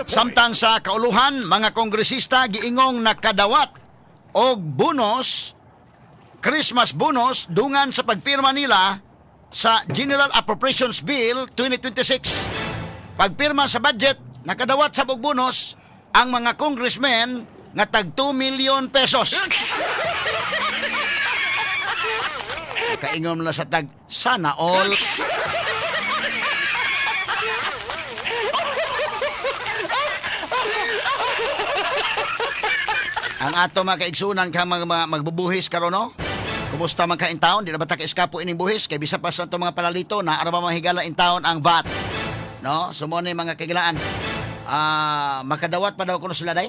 Samtang sa kauluhan, mga kongresista giingong nakadawat og bonus, Christmas bonus, dungan sa pagpirma nila sa General Appropriations Bill 2026. Pagpirma sa budget, nakadawat sa og bonus ang mga congressmen nga tag 2 million pesos. Kaingon na sa tag sana all. Ang ato mga kaigsunan ka magbubuhis karon no? Kumusta man ka in town? Di na ba ta ka-eskapo ining buhis? Kay bisa pa sa itong mga palalito na arama mahigala in town ang VAT. No? Sumuni mga kagilaan. Makadawat pa daw kuno sila day.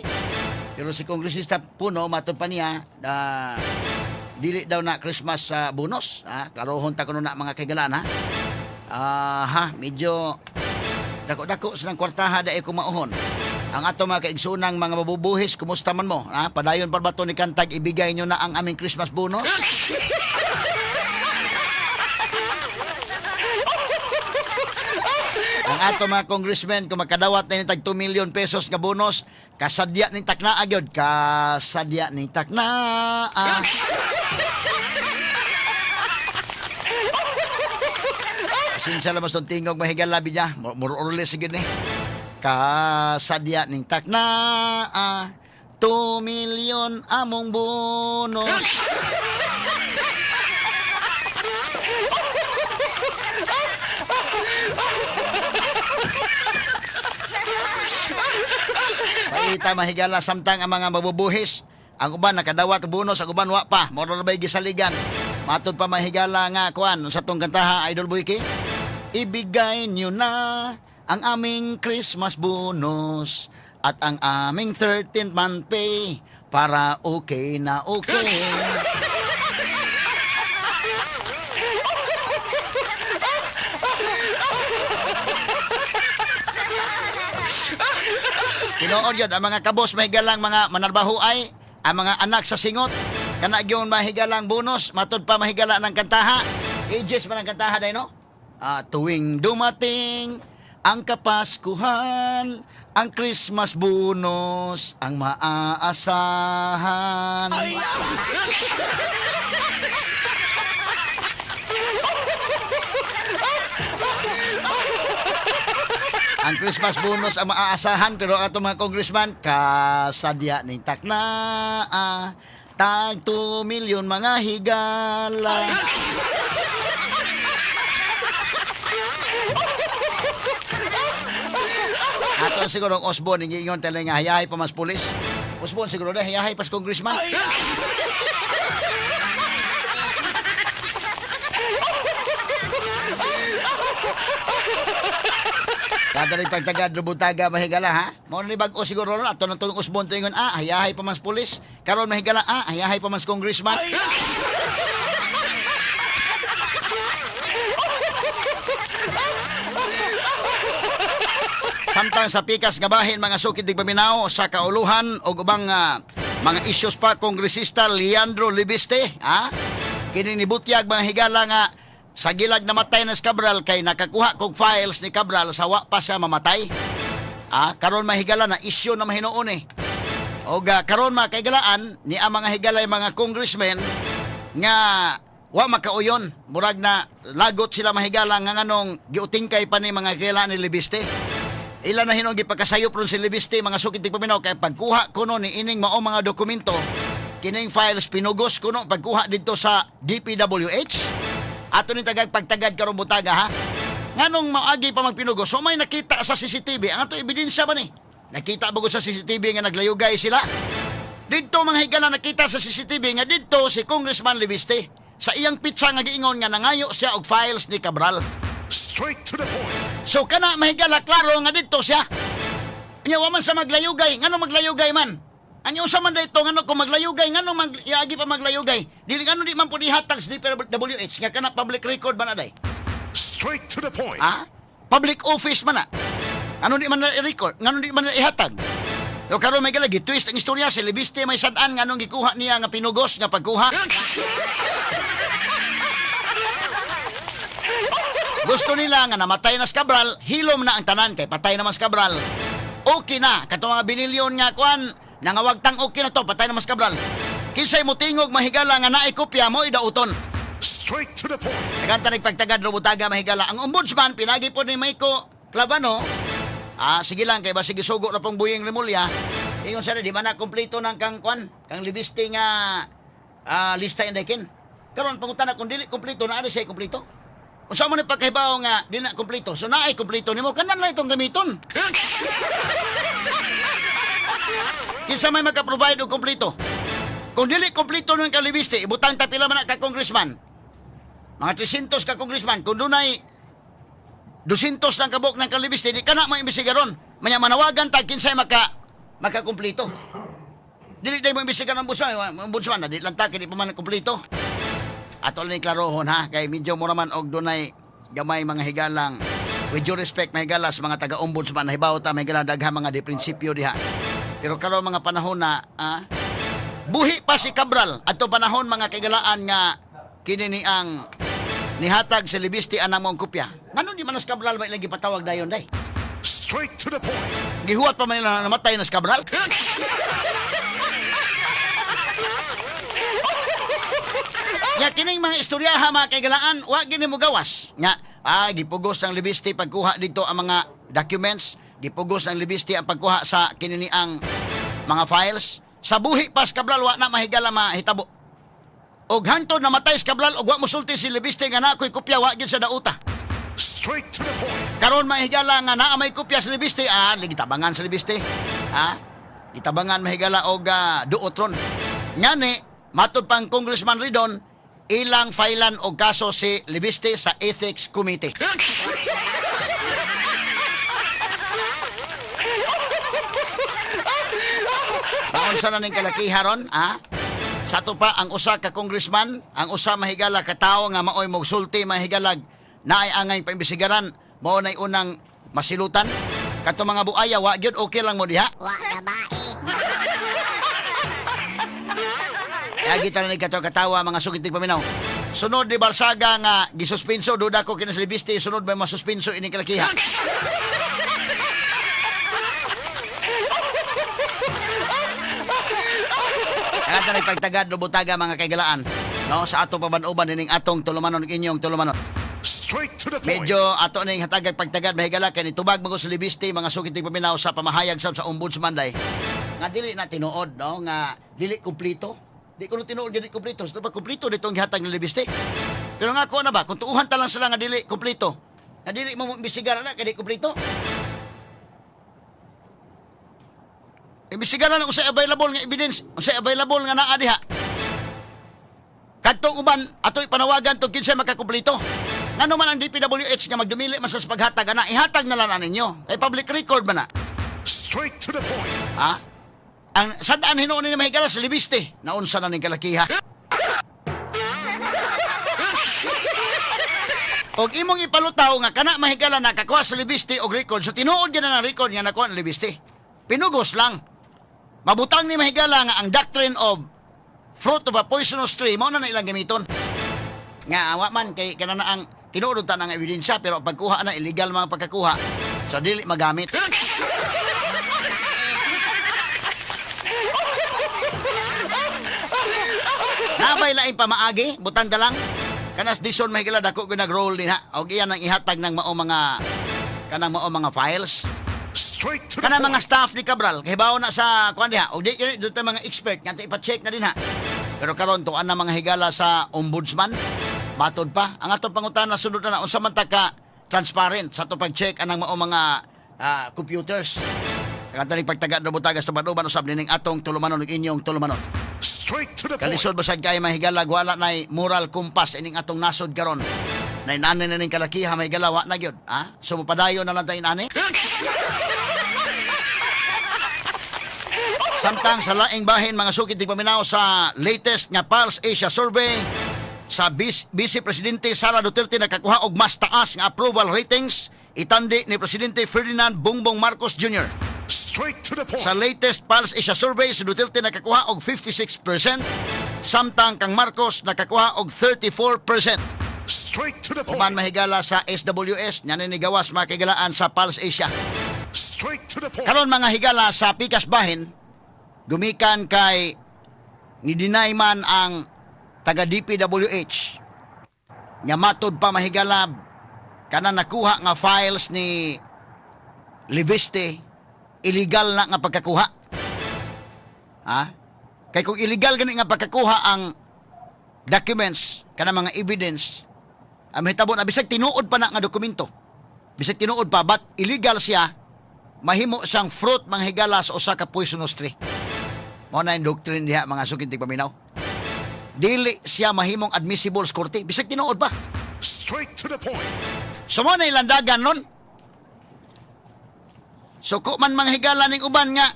Pero si Kongresista Puno matod pa niya dili daw na Christmas bonus. Karohon ta kuno na mga kagilaan ha. Medyo dako-dako sa ng kwartaha dai ko mauhon. Ang ato mga kaigsunang mga mabubuhis, kumusta man mo? Padayon pa ba ito ni Kantag, ibigay nyo na ang aming Christmas bonus? Ang ato mga congressmen, kung makadawat na ni tag 2 million pesos nga bonus, kasadya ni takna agyod, kasadya ni takna. Sinsya lang mas itong tingog mahigal labi niya, mururuli sige ni. Kasadya ning takna 2 million among bonus. Paita mahigala samtang ang mga mabubuhis. Ang uban nakadawat bonus, ang uban wa pa. Moro na ba'y gisaligan. Matod pa mahigala nga kuan sa tong kantaha Idol Boyki. Ibigay niyo na ang aming Christmas bonus at ang aming 13th month pay para okay na okay. Tinuod yun, ang mga kabos mahigalang mga manarbaho ay ang mga anak sa singot. Kana gyud mahigalang bonus, matod pa mahigala ng kantaha. Ages man ang kantaha day no? Tuwing dumating ang Kapaskuhan, ang Christmas bonus, ang maaasahan. Ang Christmas bonus ang maaasahan, pero ato mga congressman, kasadya ning takna, tag 2 million mga higala. Ato siguro ang Osborne, hindi ingon tala nga hayahay pa mas pulis. Osborne siguro na hayahay pas congressman. Kada rin pagtagad, lubutaga, mahigala ha. Mao ni bag-o siguro ron, ato nang tulong Osborne to ingon, hayahay pa mas pulis. Karon mahigala, hayahay pa mas congressman. Samtang sa pikas nga bahin mga sukid dig paminaw sa kauluhan o ubang mga issues pa kongresista Leandro Libiste, kini nibutyag mga higala nga sa gilag namatay na si Cabral kay nakakuha kog files ni Cabral sa wa pa siya mamatay. Karon mahigala na issue na mahinuon O karon makaigalaan ni ang mga higalay mga congressmen nga wa makauyon, murag na lagot sila mahigala nga nganong giutingkay pa ni mga higala ni Libiste. Ilan na hinong gipagkasayop ron si Libiste mga sukid tig paminaw kay pagkuha kuno ni ining mao mga dokumento kining files pinugos kuno pagkuha dito sa DPWH ato ni tagag pagtagad karon butaga ha nganong maagi pa magpinugos so may nakita sa CCTV ang ato ebidensya ba ni nakita ba sa CCTV nga naglayugay sila dito mga higala nakita sa CCTV nga dito si Congressman Libiste sa iyang pitsa nga giingon nga nangayo siya og files ni Cabral. Straight to the point. So kana mahigala klaro nga dito siya. Nya wa man sa maglayugay, ngano maglayugay man? Anyo sa man dito ngano kung maglayugay, ngano iagi pa maglayugay? Dili ngano di man pud ihatag sa DPWH nga kana public record man aday. Straight to the point. Public office man na. Ano di man i-record, ngano di man ihatag? Yo karon may galagi twist ang istorya si Libiste may sad-an nganong gikuha niya nga pinugos nga pagkuha. Gusto nila nga namatay na si Cabral, hilom na ang tanan kay patay naman si Cabral. okay na. Kato mga binilyon nga kuan, nangawagtang okay na to, patay na mas Cabral. Kisay mo tingog mahigala nga naay kopya mo idauton. Straight to the point. Naganta nagpagtagad robutaga mahigala. Ang ombudsman pinagi po ni Maiko Clavano. Sige lang kay ba sige sugo na pong buying Remulya. Ingon sa di man na kompleto ng kang kuan, kang libiste nga lista indekin. Karon pangutan kung dili kompleto na ano siya kompleto. Unsa man ni pagkahibaw nga dili na kompleto. So naay kompleto nimo kanan lang itong gamiton. Kinsa may maka-provide og kompleto. Kung dili kompleto ng kalibiste, ibutang ta pila man ka congressman. Mga 300 ka congressman, kung dunay 200 lang kabok ng kalibiste, di ka na maimbestigaron. Manya manawagan ta kinsay makakumpleto. Dili tayo mo imbestigaron ang ombudsman, na di lang ta, kini pa man kompleto. Ato lang klarohon ha, kay medyo mo naman og dunay gamay mga higalang. With due respect, mga higala sa mga taga-ombudsman, nahibaw ta, mga higala daghang mga di prinsipyo diha. Pero karon mga panahon na, buhi pa si Cabral ato panahon mga kagalaan nga kini ni ang nihatag sa libiste anang mong kopya. Ngano di man nas Cabral may lagi patawag dayon day? Straight to the point. Gihuwat pa man nila namatay nas Cabral. Ya kining mga istoryaha mga kagalaan wa gini mo gawas. Nga gipugos ang libiste pagkuha dito ang mga documents, gipugos ang libiste ang pagkuha sa kini ni ang mga files. Sa buhi pas Cabral wa na mahigala mahitabo. Og hangtod namatay si Cabral og wa mosulti si libiste nga na ko'y kopya wa gyud sa dauta. Straight to the point. Karon mahigala nga naa may kopya sa libiste, ligitabangan sa libiste. Gitabangan mahigala og duotron. Ngani matud pang Congressman Ridon ilang filean og kaso si libiste sa Ethics Committee. Baon sa naning kalakiha ron, Sa to pa ang usa ka congressman, ang usa mahigala ka tawo nga maoy mogsulti mahigalag naay angay paimbestigaran, mao nay unang masilutan. Kato mga buaya wa gyud okay lang mo diha. Wa babae. Kaya kita na katawa mga sukitig paminaw. Sunod di Balsaga nga gisuspenso duda ko kinas libiste sunod may masuspenso ini kalakiha. Kaya nagpagtagad lubutaga mga kaigalaan. No, sa ato pabanuban ning atong tulumanon inyong tulumanon. Straight to the point. Medyo ato ning hatagag pagtagad mahigala kay nitubag mo sa libiste mga sukitig paminaw sa pamahayag sa ombudsman day. Nga dili na tinuod no nga dili kumpleto. Di ko tinuod dili kumpleto. So pag kumpleto dito ang gihatag ng libiste. Pero nga ako na ba kung tuuhan ta lang sila nga dili kumpleto. Nga dili mo imbestigaran na kay di kumpleto. Imbestigaran ang usay available nga evidence, usay available nga naa diha. Kadtong uban atoy panawagan tong kinsay makakumpleto. Ngano man ang DPWH nga magdumili man sa paghatag ana, ihatag na lang ninyo. Kay public record man na. Straight to the point. Ang sadaan hinuon ni mahigala sa libiste, naunsa na ning kalakiha. Og imong ipalutaw nga kana mahigala na kakuha sa libiste og record, so tinuod gyud na ng record nga nakuha ng libiste. Pinugos lang. Mabutang ni mahigala nga ang doctrine of fruit of a poisonous tree mao na ilang gamiton. Nga awa man kay kana na ang tinuod ta ng ebidensya pero pagkuha na illegal mga pagkakuha so dili magamit. Nabay laing pamaagi, butang da lang. Kanas dison mahigala dako gyud nag-roll din ha. Og iyan ang ihatag ng mao mga files. Straight to the Kana point. mga staff ni Cabral kahibaw na sa kuan diha. Og di dito mga expert nga ipa-check na din ha. Pero karon to ana mga higala sa ombudsman. Matod pa ang atong pangutana sunod na unsa man ta ka transparent sa to pag-check anang mao mga computers. Kanta ni pagtaga do butagas sa banuban usab ning atong tulumanon ug inyong tulumanon. Straight to the point. Kalisod basad kay mahigalag wala nay moral compass ining atong nasod karon. Nay nani na ning kalakiha mahigala wa na gyud, So mopadayon na lang tayo ani. Samtang sa laing bahin mga sukid paminaw sa latest nga Pulse Asia survey sa Vice Presidente Sara Duterte nakakuha og mas taas nga approval ratings itandi ni Presidente Ferdinand Bongbong Marcos Jr. Straight to the point. Sa latest Pulse Asia survey si Duterte nakakuha og 56%, samtang kang Marcos nakakuha og 34%. Straight to the Uman point. mahigala sa SWS nya ni gawas mga kaigalaan sa Pulse Asia. Straight to the point. Karon mga higala sa pikas bahin, gumikan kay ni-deny man ang taga DPWH nga matod pa mahigala kana nakuha nga files ni Libiste, illegal na nga pagkakuha. Ha? Kay kung illegal gani nga pagkakuha ang documents, kana mga evidence, ang mahitabo na bisag tinuod pa na nga dokumento. Bisag tinuod pa, but illegal siya, mahimo siyang fruit mga higala sa usa ka poisonous tree. Mao na yung doctrine diha mga sukintig paminaw. Dili siya mahimong admissible sa korte, bisag tinuod pa. Straight to the point. So mo na ilandagan nun. So ko man mga higala ning uban nga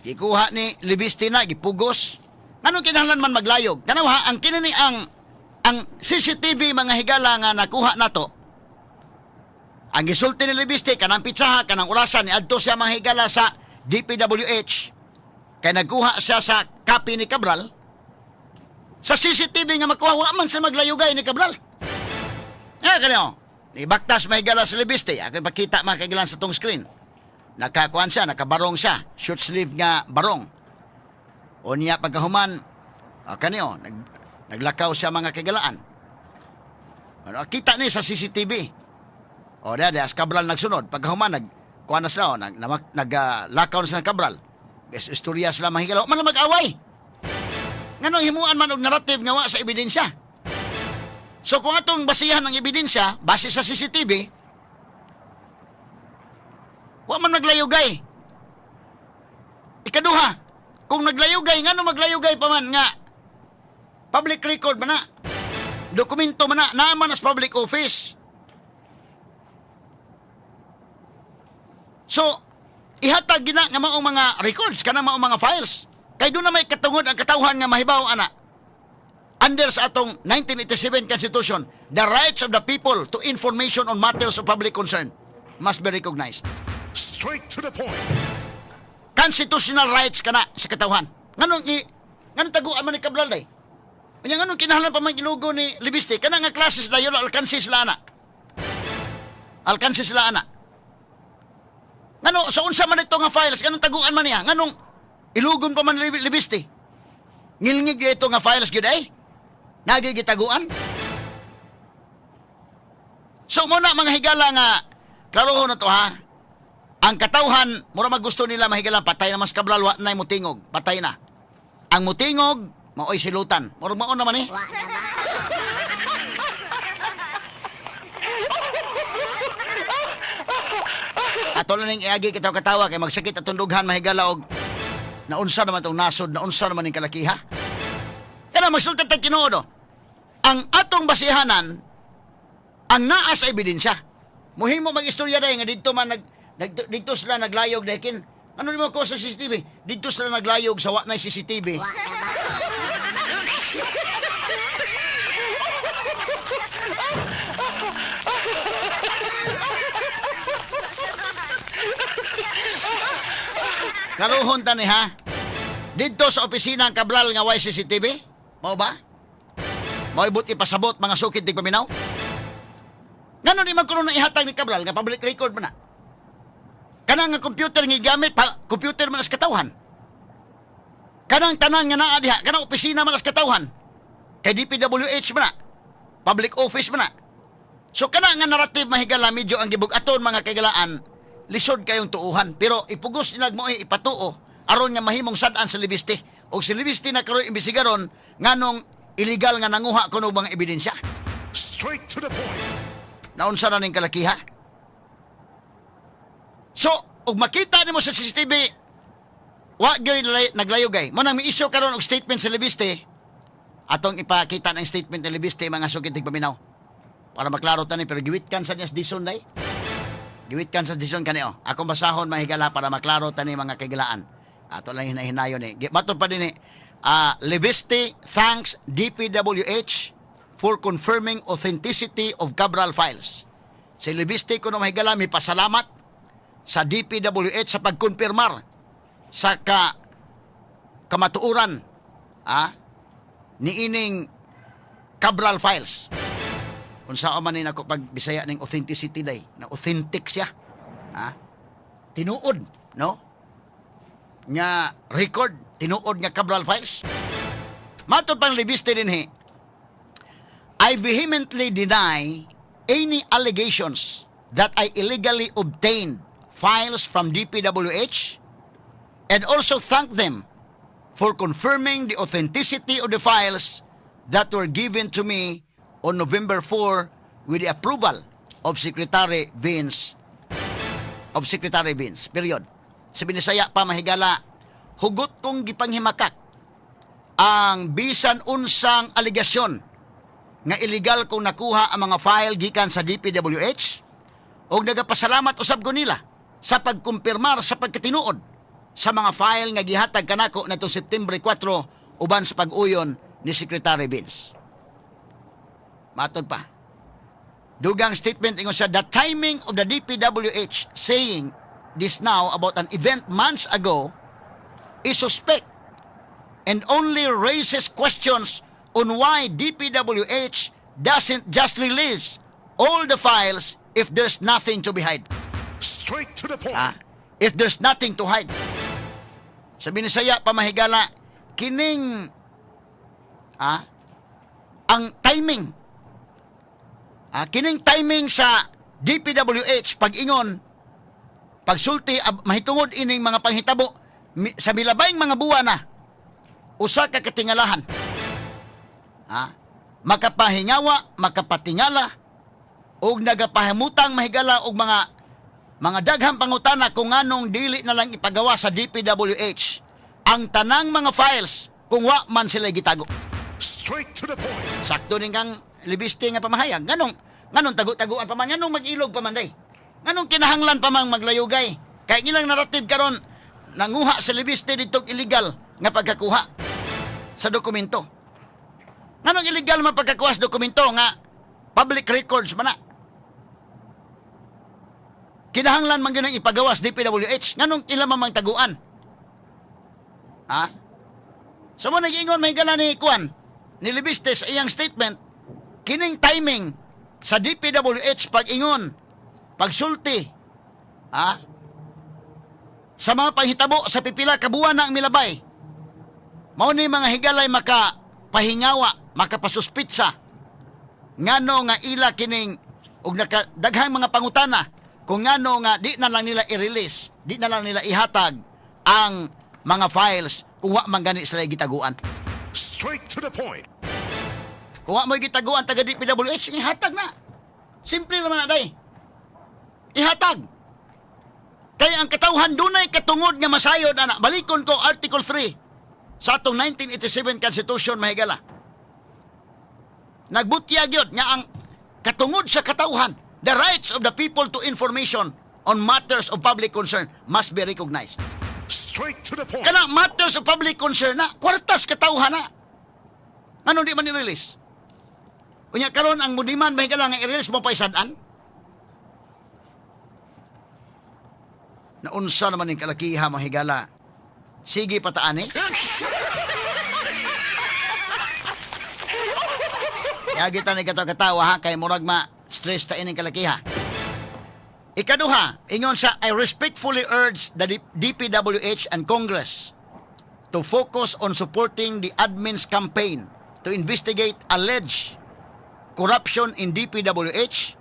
gikuha ni Libiste na gipugos. Anong kinahanglan man maglayog? Tanaw ha, ang kinini ang CCTV mga higala nga nakuha nato. Ang gisulti ni Libiste kanang pitsaha kanang orasan ni adto siya mga higala sa DPWH. Kay nagkuha siya sa copy ni Cabral. Sa CCTV nga makuha wa man sa maglayugay ni Cabral. Kanyo. Ni baktas may higala sa Libiste. Ako ipakita mga kaigalan sa tong screen. Nakakuan siya, nakabarong siya. Short sleeve nga barong. O niya pagkahuman, kanyo, naglakaw siya mga kagalaan. Kita ni sa CCTV. O dada, as Cabral nagsunod. Pagkahuman, nagkuhan na sila, naglakaw na sila ng Cabral. Bes istorya sila mahigala. Man na mag-away. Nganong himuan man og narrative nga wa sa ebidensya. So kung atong basihan ng ebidensya, base sa CCTV, wa man naglayugay. Ikaduha, kung naglayugay, ngano maglayugay pa man nga public record man na, dokumento man na, naaman as public office. So, ihatag gina nga maong mga records, kana maong mga files. Kay doon na may katungod ang katawhan nga mahibaw, ana. Under sa atong 1987 Constitution, the rights of the people to information on matters of public concern must be recognized. Straight to the point. Constitutional rights kana sa katawhan. Nganong taguan man ni Cabral day? Kanya nganong kinahanglan pa man ilugo ni Libiste kana nga klase sila yun alkansi sila ana. Alkansi sila ana. Ngano sa unsa man ito nga files nganong taguan man niya? Nganong ilugon pa man ni Libiste? Ngilngig ito nga files gyud ay? Nagigitaguan? So muna mga higala nga klarohon na to ha. Ang katawhan, mura magusto nila mahigalang patay na mas Cabral, wa na mutingog, patay na. Ang mutingog, maoy silutan. Mura maon naman eh. Ato lang yung iagi kitaw katawa, kay magsakit at tundughan mahigala og naunsa naman itong nasod, naunsa naman yung kalakiha. Kaya magsultat at kinoodo. Ang atong basihanan, ang naa sa ebidensya. Muhimo mag-istorya na nga dito man dito sila naglayog dahikin. Ano naman ko sa CCTV? Dito sila naglayog sa wa na CCTV. Karuhon tani ha? Dito sa opisina ng Cabral nga way CCTV? Mao ba? Mao ibuti pasabot mga sukid di paminaw? Ngano ni magkuno na ihatag ni Cabral nga public record man na? Kanang nga computer nga gamit pa, computer man as katawhan. Kanang tanan nga naa diha, kanang opisina man as katawhan. Kay DPWH man na. Public office man na. So kanang nga narrative mahigala medyo ang gibug-aton mga kaigalaan, lisod kayong tuuhan. Pero ipugos nila mo ipatuo aron nga mahimong sad-an sa Libiste. Og si Libiste na karoy imbisigaron nganong illegal nga nanguha kuno mga ebidensya. Straight to the point. Naunsa na ning kalakiha? So, ug makita nimo sa CCTV, wa gyud naglayugay. Mo nang mi-issue karon og statement sa Libiste. Atong ipakita ng statement ni Libiste mga sugid paminaw. Para maklaro tani pero giwit kan sa niya dison day. Giwit kan sa dison kanio. Akong basahon mahigala para maklaro tani mga kaigalaan. Ato lang hinahinayon ni. Matod pa din ni Libiste thanks DPWH for confirming authenticity of Cabral files. Si Libiste kuno mahigala mi pasalamat sa DPWH sa pagkonfirmar sa kamatuuran ni ining Cabral files. Kung saan man ako pagbisaya ng authenticity day, na authentic siya. tinuod, no? Nga record, tinuod nga Cabral files. Matod pang libiste din I vehemently deny any allegations that I illegally obtained files from DPWH and also thank them for confirming the authenticity of the files that were given to me on November 4 with the approval of Secretary Vince. Period. Sa Binisaya pa mahigala, hugot kong gipanghimakak ang bisan unsang aligasyon nga illegal kong nakuha ang mga file gikan sa DPWH o nagapasalamat usab ko nila sa pagkumpirmar sa pagkatinuod sa mga file nga gihatag kanako natong September 4 uban sa pag-uyon ni Secretary Vince. Matod pa. Dugang statement ingon sa the timing of the DPWH saying this now about an event months ago is suspect and only raises questions on why DPWH doesn't just release all the files if there's nothing to be hide. Straight to the point. If there's nothing to hide. Sa Binisaya pamahigala, kining ang timing. Kining timing sa DPWH pag-ingon, pagsulti mahitungod ining mga panghitabo sa milabayng mga buwan na usa ka katingalahan. Makapahingawa, makapatingala og nagapahimutang mahigala og mga daghang pangutana kung anong dili na lang ipagawa sa DPWH ang tanang mga files kung wa man sila gitago. Straight to the point. Sakto din kang libiste nga pamahayag. Nganong tagu-taguan pa man, nganong mag-ilog pa man day. Nganong kinahanglan pa man maglayugay. Kaya ilang narrative karon nanguha sa libiste dito illegal nga pagkakuha sa dokumento. Nganong illegal man pagkakuha sa dokumento nga public records man na. Kinahanglan man gyud ipagawas DPWH. Nganong ila man taguan? So mo nag-ingon may gala ni Kuan ni libiste sa iyang statement kining timing sa DPWH pag-ingon, pagsulti, sa mga panghitabo sa pipila kabuan na ang milabay. Mao ni mga higalay makapahingawa, makapasuspitsa, ngano nga ila kining og nakadaghang mga pangutana kung ngano nga di na lang nila i-release, di na lang nila ihatag ang mga files kung wa man gani sila gitaguan. Straight to the point. Kung wa mo gitaguan taga DPWH, ihatag na. Simple naman na day. Ihatag. Kaya ang katawhan dunay katungod nga masayod ana. Balikon ko Article 3 sa atong 1987 Constitution mahigala. Nagbutyag yun nga ang katungod sa katawhan, the rights of the people to information on matters of public concern must be recognized. Straight to the point. Kana matters of public concern na, kwartas katawhan na. Ano di man i-release? Unya karon ang mudiman mahigala nga i-release mo pa isadan? Naunsa naman ning kalakiha mahigala. Sige pataani. Kaya kita ni katawa kay murag stress ta ining kalakiha. Ikaduha, ingon sa I respectfully urge the DPWH and Congress to focus on supporting the admin's campaign to investigate alleged corruption in DPWH,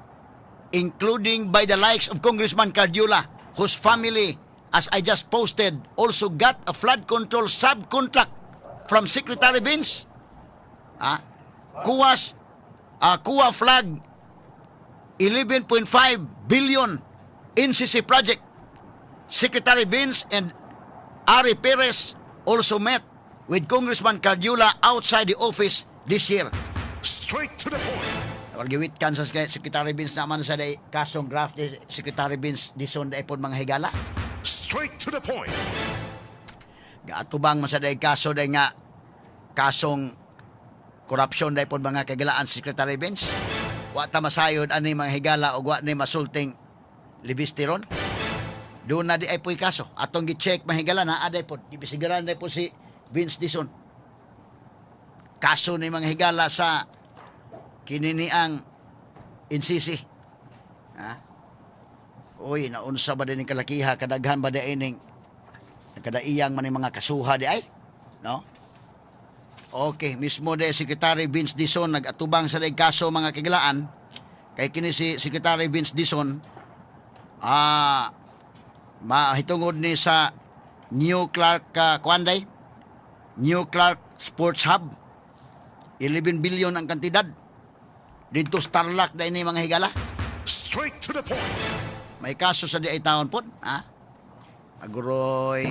including by the likes of Congressman Cardiola, whose family, as I just posted, also got a flood control subcontract from Secretary Vince. Kuha flag 11.5 billion NCC project. Secretary Vince and Ari Perez also met with Congressman Cardiola outside the office this year. Straight to the point. Giwit Kansas kay Secretary Vince naman sa day kasong graft ni Secretary Vince dison day pod mga higala. Straight to the point. Gaatubang man sa day kaso day nga kasong corruption day pod mga kagalaan Secretary Vince. Wa ta masayod ani mga higala o wa ni masulting libistiron. Doon na di ay po'y kaso. Atong gi-check mahigala na aday pod. Gibisigaran day po si Vince Dison. Kaso ni mga higala sa kinini ang NCC. Uy, naunsa ba din yung kalakiha, kadaghan ba din ining kadaiyang man yung mga kasuha di ay? No? Okay, mismo de Secretary Vince Dizon nag-atubang sa daig kaso mga kigilaan. Kay kini si Secretary Vince Dizon mahitungod ni sa New Clark Kwanday, New Clark Sports Hub. 11 billion ang kantidad. Dito Starlock dahil ni mga higala. Straight to the point. May kaso sa di ay taon po. Ha? Aguroy.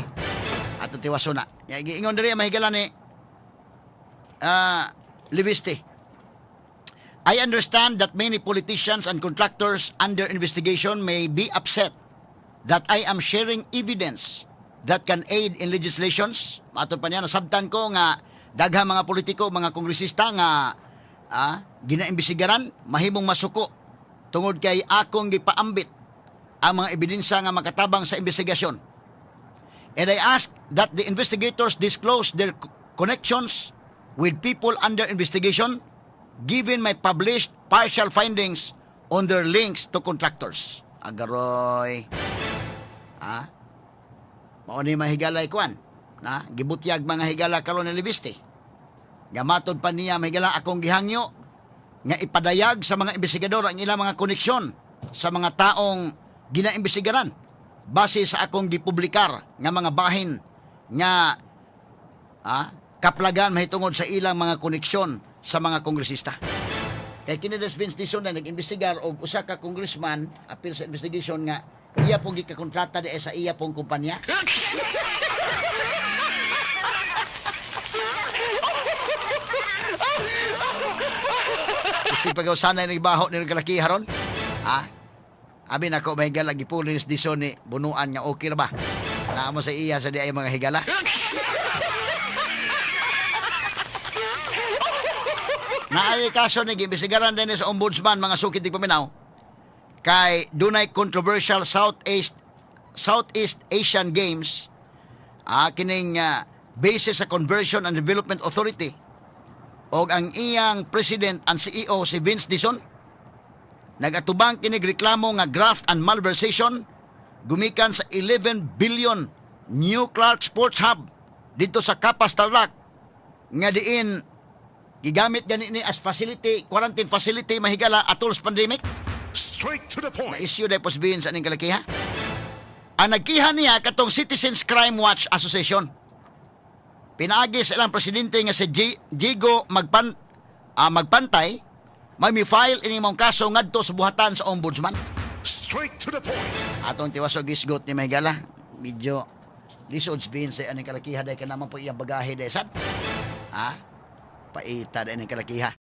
Ato tiwaso na. Ingon diri mahigala ni Libiste. I understand that many politicians and contractors under investigation may be upset that I am sharing evidence that can aid in legislations. Matod pa niya, nasabtan ko nga daghang mga politiko, mga kongresista nga ginaimbisigaran, mahimong masuko tungod kay akong gipaambit ang mga ebidensya nga makatabang sa investigasyon. And I ask that the investigators disclose their connections with people under investigation given my published partial findings on their links to contractors. Agaroy. Mao ni mahigalay kuan. Gibutyag mga higala karon ni Libiste. Gamatod pa niya mahigala akong gihangyo nga ipadayag sa mga investigador ang ilang mga koneksyon sa mga taong ginaimbestigaran base sa akong gipublikar nga mga bahin nga kaplagan mahitungod sa ilang mga koneksyon sa mga kongresista. Kay kini Vince Dizon na nag-imbestigar og usa ka congressman apil sa investigation nga iya pong gikakontrata di sa iya pong kumpanya. Kasi pag-usanay nagbaho ni kalaki haron. Abi nako mahigal lagi pulis Dizon ni bunuan nga okay ra ba? Naamo sa iya sa di ay mga higala. Naay kaso ni gimbisigaran din sa ombudsman mga sukid di paminaw kay dunay controversial Southeast Asian Games kining basis sa Conversion and Development Authority og ang iyang president and CEO si Vince Dizon nagatubang kinig reklamo nga graft and malversation gumikan sa 11 billion New Clark Sports Hub dito sa Kapas Tarlac nga diin gigamit gani ni as facility, quarantine facility mahigala atol sa pandemic. Straight to the point. Na-issue dahil po sabihin sa aning kalakiha. Ang nagkiha niya katong Citizens Crime Watch Association. Pinaagi sa ilang presidente nga si Jigo Magpantay may mi-file ini mong kaso ngadto sa buhatan sa ombudsman. Straight to the point. Atong tiwasog isgot ni mahigala. Medyo lisod sabihin sa aning kalakiha dahil ka naman po iyang bagahe dahil sad. Paita dahil aning kalakiha.